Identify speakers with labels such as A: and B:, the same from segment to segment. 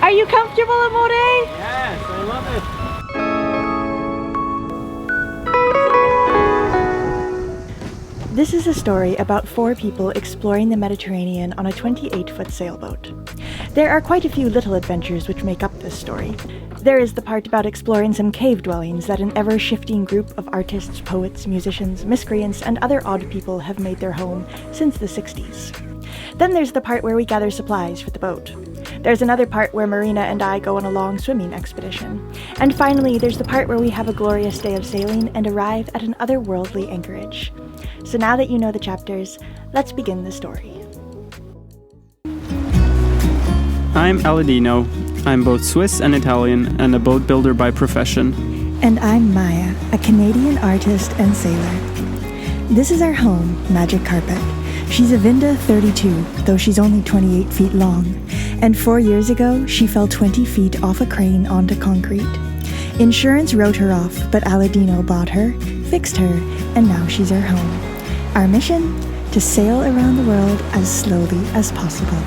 A: Are you comfortable, Amore?
B: Yes, I love it.
A: This is a story about 4 people exploring the Mediterranean on a 28-foot sailboat. There are quite a few little adventures which make up this story. There is the part about exploring some cave dwellings that an ever-shifting group of artists, poets, musicians, miscreants, and other odd people have made their home since the 60s. Then there's the part where we gather supplies for the boat. There's another part where Marina and I go on a long swimming expedition. And finally, there's the part where we have a glorious day of sailing and arrive at an otherworldly anchorage. So now that you know the chapters, let's begin the story.
B: I'm ALADINO. I'm both Swiss and Italian and a boat builder by profession.
A: And I'm Maya, a Canadian artist and sailor. This is our home, Magic Carpet. She's a Vinda 32, though she's only 28 feet long. And 4 years ago, she fell 20 feet off a crane onto concrete. Insurance wrote her off, but ALADINO bought her, fixed her, and now she's our home. Our mission? To sail around the world as slowly as possible.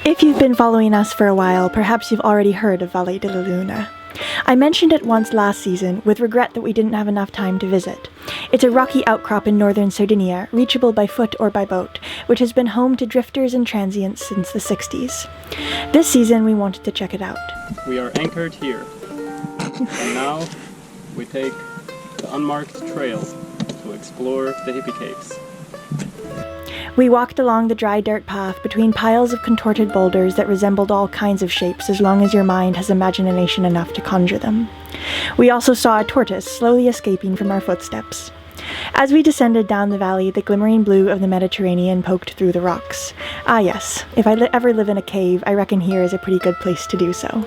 A: If you've been following us for a while, perhaps you've already heard of Valle de la Luna. I mentioned it once last season, with regret that we didn't have enough time to visit. It's a rocky outcrop in northern Sardinia, reachable by foot or by boat, which has been home to drifters and transients since the 60s. This season we wanted to check it out.
B: We are anchored here. And now we take the unmarked trail to explore the Hippie Caves.
A: We walked along the dry dirt path between piles of contorted boulders that resembled all kinds of shapes as long as your mind has imagination enough to conjure them. We also saw a tortoise slowly escaping from our footsteps. As we descended down the valley, the glimmering blue of the Mediterranean poked through the rocks. Ah yes, if I ever live in a cave, I reckon here is a pretty good place to do so.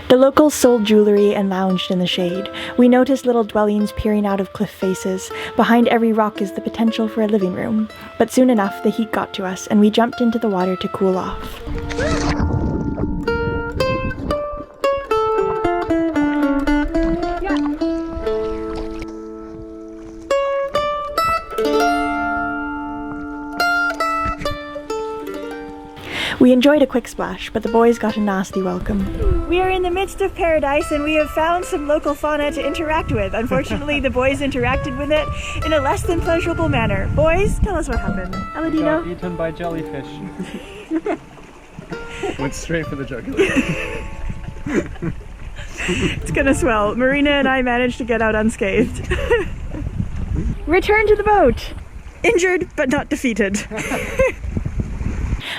A: The locals sold jewelry and lounged in the shade. We noticed little dwellings peering out of cliff faces. Behind every rock is the potential for a living room. But soon enough, the heat got to us, and we jumped into the water to cool off. We enjoyed a quick splash, but the boys got a nasty welcome. We are in the midst of paradise and we have found some local fauna to interact with. Unfortunately, the boys interacted with it in a less than pleasurable manner. Boys, tell us what happened. ALADINO?
B: Got eaten by jellyfish. Went straight for the jugular.
A: It's gonna swell. Marina and I managed to get out unscathed. Return to the boat! Injured, but not defeated.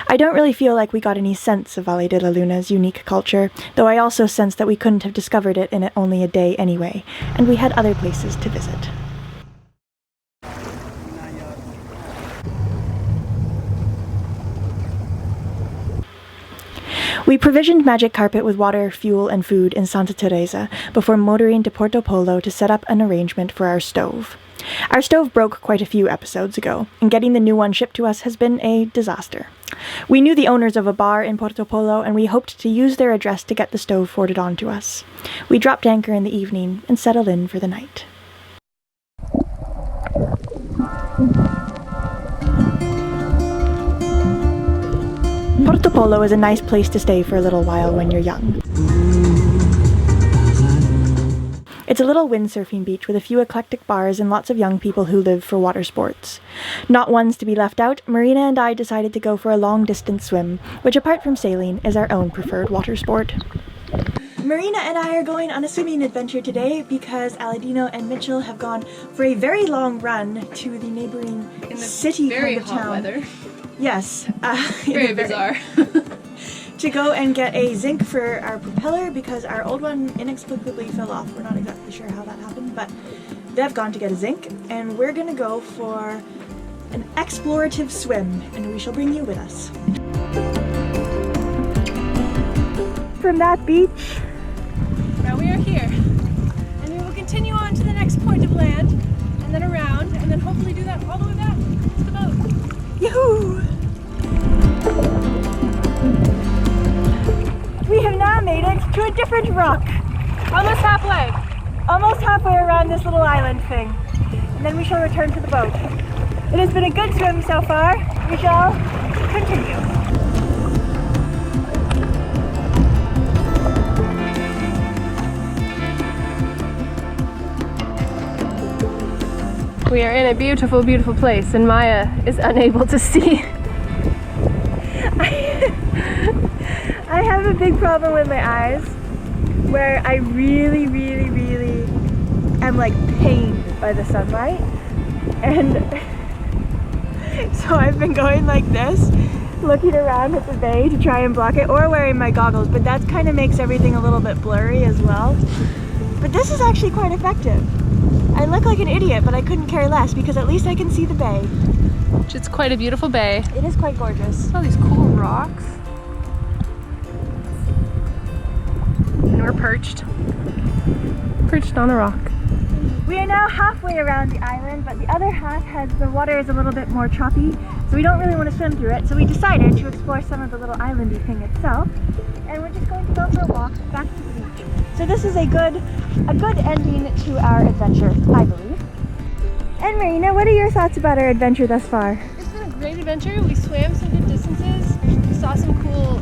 A: I don't really feel like we got any sense of Valle de la Luna's unique culture, though I also sense that we couldn't have discovered it in only a day anyway, and we had other places to visit. We provisioned Magic Carpet with water, fuel, and food in Santa Teresa before motoring to Porto Polo to set up an arrangement for our stove. Our stove broke quite a few episodes ago, and getting the new one shipped to us has been a disaster. We knew the owners of a bar in Porto Polo, and we hoped to use their address to get the stove forwarded on to us. We dropped anchor in the evening and settled in for the night. Porto Polo is a nice place to stay for a little while when you're young. It's a little windsurfing beach with a few eclectic bars and lots of young people who live for water sports. Not ones to be left out, Marina and I decided to go for a long-distance swim, which apart from sailing is our own preferred water sport. Marina and I are going on a swimming adventure today because ALADINO and Mitchell have gone for a very long run to the neighboring city kind of town.
C: Weather.
A: Yes.
C: Very bizarre.
A: To go and get a zinc for our propeller because our old one inexplicably fell off. We're not exactly sure how that happened, but they've gone to get a zinc, and we're gonna go for an explorative swim, and we shall bring you with us. From that beach,
C: Now we are here, and we will continue on to the next point of land, and and then around, and then hopefully do that all the way back to the boat.
A: Yoo-hoo! We have now made it to a different rock.
C: Almost halfway.
A: Almost halfway around this little island thing. And then we shall return to the boat. It has been a good swim so far. We shall continue.
C: We are in a beautiful, beautiful place, and Maya is unable to see.
A: I have a big problem with my eyes, where I really am like pained by the sunlight, and so I've been going like this, looking around at the bay to try and block it, or wearing my goggles, but that kind of makes everything a little bit blurry as well. But this is actually quite effective. I look like an idiot, but I couldn't care less because at least I can see the bay.
C: It's quite a beautiful bay.
A: It is quite gorgeous.
C: All these cool rocks. And we're perched on a rock.
A: We are now halfway around the island, but the other half the water is a little bit more choppy, so we don't really want to swim through it. So we decided to explore some of the little islandy thing itself, and we're just going to go for a walk back to the beach. So this is a good ending to our adventure, I believe. And Marina, what are your thoughts about our adventure thus far?
C: It's been a great adventure. We swam some good distances. We saw some cool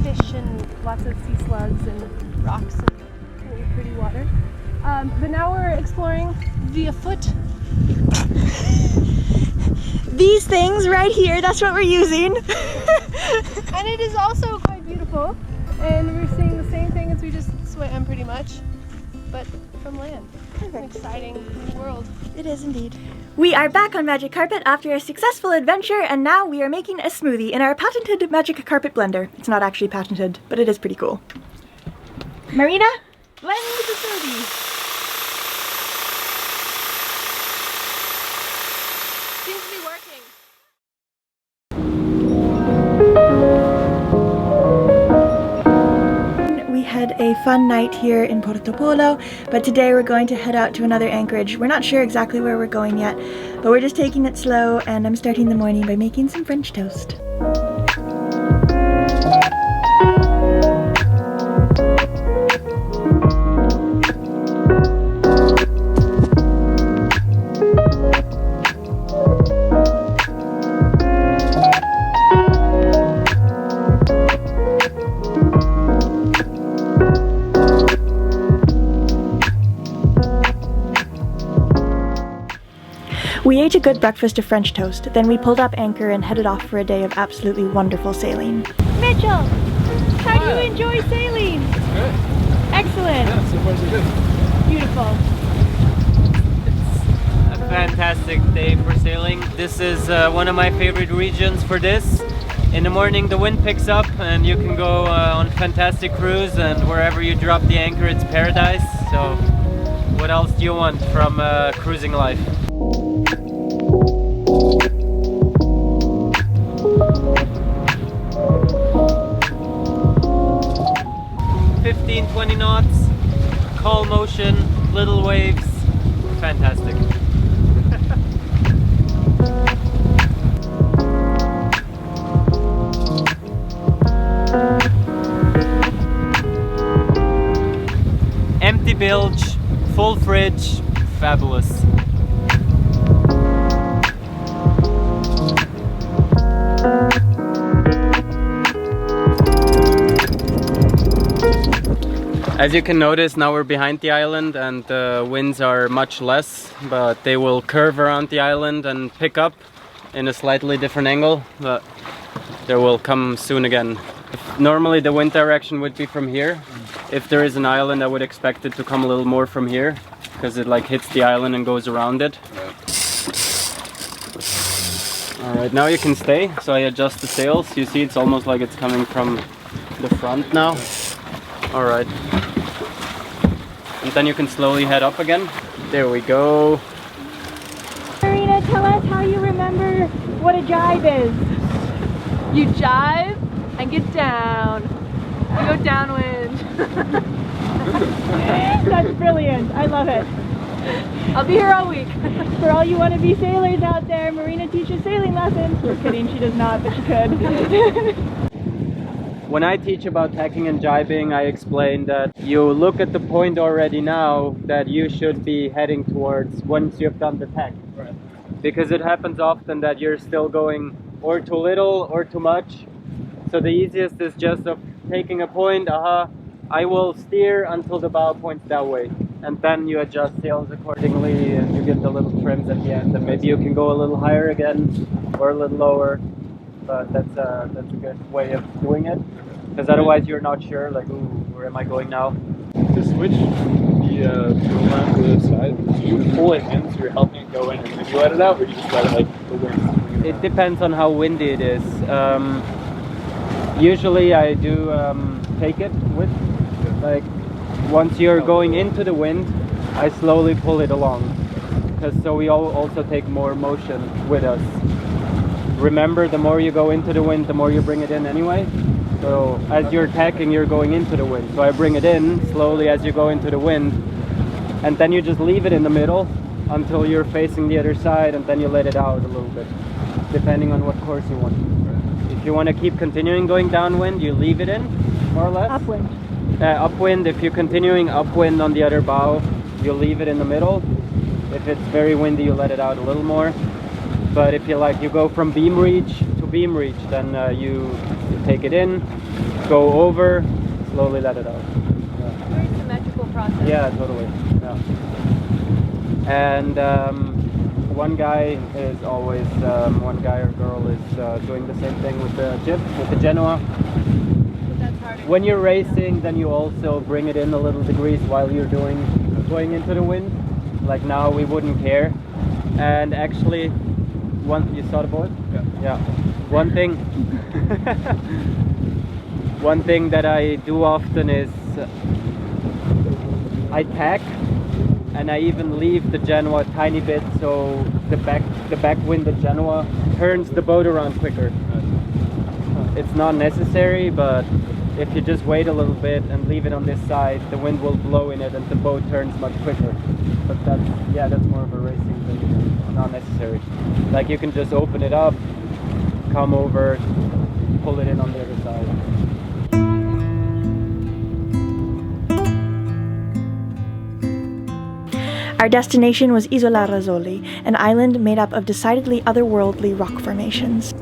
C: fish and lots of sea slugs and rocks and really pretty water. But now we're exploring via foot.
A: These things right here, that's what we're using.
C: And it is also quite beautiful. And we're seeing the same thing as we just swam pretty much, but from land. It's an exciting world.
A: It is indeed. We are back on Magic Carpet after a successful adventure, and now we are making a smoothie in our patented Magic Carpet blender. It's not actually patented, but it is pretty cool. Marina, blend the smoothie.
C: Seems to be working.
A: We had a fun night here in Porto Polo, but today we're going to head out to another anchorage. We're not sure exactly where we're going yet, but we're just taking it slow, and I'm starting the morning by making some French toast. We ate a good breakfast of French toast, then we pulled up anchor and headed off for a day of absolutely wonderful sailing. Mitchell, how do you enjoy sailing?
B: It's good.
A: Excellent.
B: Yeah, so far so good.
A: Beautiful.
D: It's a fantastic day for sailing. This is one of my favorite regions for this. In the morning the wind picks up and you can go on a fantastic cruise, and wherever you drop the anchor it's paradise. So what else do you want from cruising life? 15-20 knots, calm ocean, little waves, fantastic. Empty bilge, full fridge, fabulous. As you can notice, now we're behind the island and the winds are much less, but they will curve around the island and pick up in a slightly different angle, but they will come soon again. Normally the wind direction would be from here. If there is an island, I would expect it to come a little more from here, because it like hits the island and goes around it. Alright, now you can stay, so I adjust the sails. You see it's almost like it's coming from the front now. Alright. And then you can slowly head up again. There we go.
A: Marina, tell us how you remember what a jibe is.
C: You jive and get down. You go downwind.
A: That's brilliant. I love it.
C: I'll be here all week.
A: For all you wannabe sailors out there, Marina teaches sailing lessons. We're kidding, she does not, but she could.
D: When I teach about tacking and jibing, I explain that you look at the point already now that you should be heading towards once you've done the tack.
B: Right.
D: Because it happens often that you're still going or too little or too much. So the easiest is just of taking a point, I will steer until the bow points that way. And then you adjust sails accordingly and you get the little trims at the end. And maybe you can go a little higher again or a little lower. But that's a good way of doing it. Because otherwise you're not sure, like, ooh, where am I going now?
B: To switch the fuel line to the other side, do you pull it in so you're helping it go in and then you let it out, or you just let it like the wind?
D: It depends on how windy it is. Usually I do take it with, like, once you're going into the wind, I slowly pull it along. Because so we all also take more motion with us. Remember, the more you go into the wind, the more you bring it in anyway. So as you're tacking, you're going into the wind. So I bring it in slowly as you go into the wind. And then you just leave it in the middle until you're facing the other side, and then you let it out a little bit, depending on what course you want. If you want to keep continuing going downwind, you leave it in, more or less.
A: Upwind.
D: Upwind, if you're continuing upwind on the other bow, you leave it in the middle. If it's very windy, you let it out a little more. But if you go from beam reach to beam reach, then you take it in, go over, slowly let it out.
C: Very symmetrical process.
D: Yeah, totally. Yeah. And one guy is always, one guy or girl is doing the same thing with the jib, with the Genoa.
C: But that's harder.
D: When you're racing, then you also bring it in a little degrees while you're going into the wind. Like now, we wouldn't care. And actually, you saw the board? Yeah. One thing that I do often is I tack, and I even leave the Genoa a tiny bit so the backwinded Genoa turns the boat around quicker. It's not necessary, but if you just wait a little bit and leave it on this side, the wind will blow in it and the boat turns much quicker. But that's more of a racing thing, not necessary. Like you can just open it up, come over, pull it in on the other side.
A: Our destination was Isola Razzoli, an island made up of decidedly otherworldly rock formations.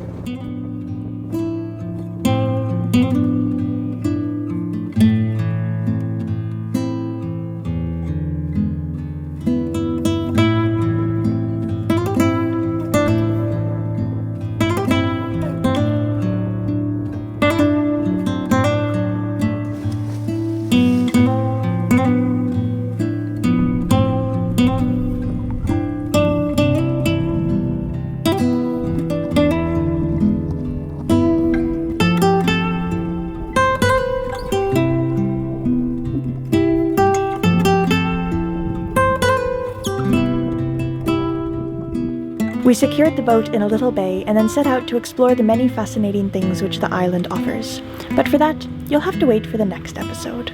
A: We secured the boat in a little bay and then set out to explore the many fascinating things which the island offers. But for that, you'll have to wait for the next episode.